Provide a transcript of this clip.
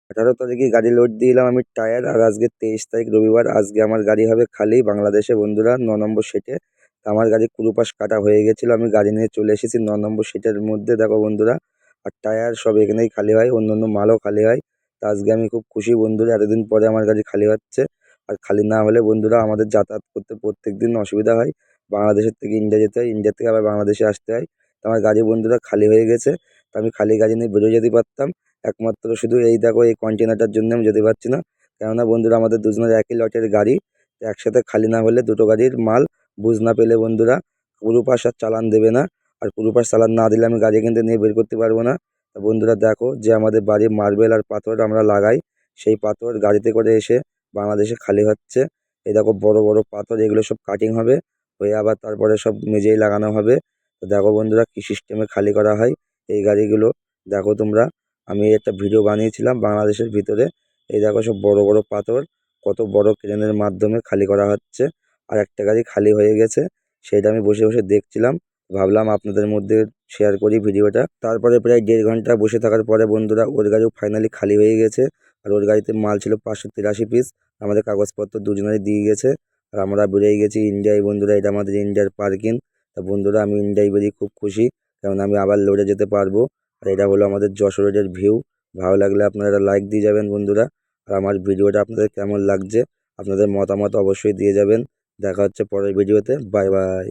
18 তারিখে গাড়ি লোড দিলাম আমি টায়ার, আর আজকে 23 তারিখ রবিবার। আজকে আমার গাড়ি হবে খালি বাংলাদেশে বন্ধুরা, 9 নম্বর সিটে। আমার গাড়ি কুরু পাশ কাটা হয়ে গেছিলো, আমি গাড়ি নিয়ে চলে এসেছি 9 নম্বর সিটের মধ্যে। দেখো বন্ধুরা, আর টায়ার সব এখানেই খালি হয়, অন্য অন্য মালও খালি হয়। তা আজকে আমি খুব খুশি বন্ধুরা, এতদিন পরে আমার গাড়ি খালি হচ্ছে। আর খালি না হলে বন্ধুরা আমাদের যাতায়াত করতে প্রত্যেক দিন অসুবিধা হয়। বাংলাদেশের থেকে ইন্ডিয়া যেতে হয়, ইন্ডিয়া থেকে আবার বাংলাদেশে আসতে হয়। তো আমার গাড়ি বন্ধুরা খালি হয়ে গেছে। তো আমি খালি গাড়ি নিয়ে বেরিয়ে যেতে পারতাম, একমাত্র শুধু এই দেখো এই কন্টেনারটার জন্য আমি যেতে পারছি না। কেননা বন্ধুরা আমাদের দুজনের একই লটের গাড়ি, তো একসাথে খালি না হলে দুটো গাড়ির মাল বুঝ না পেলে বন্ধুরা পুরো পাশ আর চালান দেবে না। আর পুরো পাশ চালান না দিলে আমি গাড়ি কিন্তু নিয়ে বের করতে পারবো না। তা বন্ধুরা দেখো, যে আমাদের বাড়ির মার্বেল আর পাথর আমরা লাগাই, সেই পাথর গাড়িতে করে এসে বাংলাদেশে খালি হচ্ছে। এই দেখো বড় বড় পাথর, এগুলো সব কাটিং হবে, হয়ে আবার তারপরে সব মেঝেই লাগানো হবে। তো দেখো বন্ধুরা কি সিস্টেমে খালি করা হয় এই গাড়িগুলো। দেখো তোমরা, আমি একটা ভিডিও বানিয়েছিলাম বাংলাদেশের ভিতরে। এই দেখো সব বড় বড় পাথর কত বড় ক্রেনের মাধ্যমে খালি করা হচ্ছে। আর একটা গাড়ি খালি হয়ে গেছে, সেটা আমি বসে বসে দেখছিলাম। ভাবলাম আপনাদের মধ্যে শেয়ার করি ভিডিওটা। তারপরে প্রায় 1.5 ঘন্টা বসে থাকার পরে বন্ধুরা ওর গাড়িও ফাইনালি খালি হয়ে গেছে। আর ওর গাড়িতে মাল ছিল 583 পিস। আমাদের কাগজপত্র দুজনেরই দিয়ে গেছে। আর আমরা বেরিয়ে গেছি ইন্ডিয়ায় বন্ধুরা, এটা আমাদের ইন্ডিয়ার পার্কিং। তা বন্ধুরা আমি ইন্ডিয়ায় বেরিয়ে খুব খুশি, কারণ আমি আবার লোডে যেতে পারবো। আর এটা হলো আমাদের যশোরের ভিউ। ভালো লাগলে আপনারা লাইক দিয়ে যাবেন বন্ধুরা। আর আমার ভিডিওটা আপনাদের কেমন লাগছে আপনাদের মতামত অবশ্যই দিয়ে যাবেন। দেখা হচ্ছে পরের ভিডিওতে। Bye bye.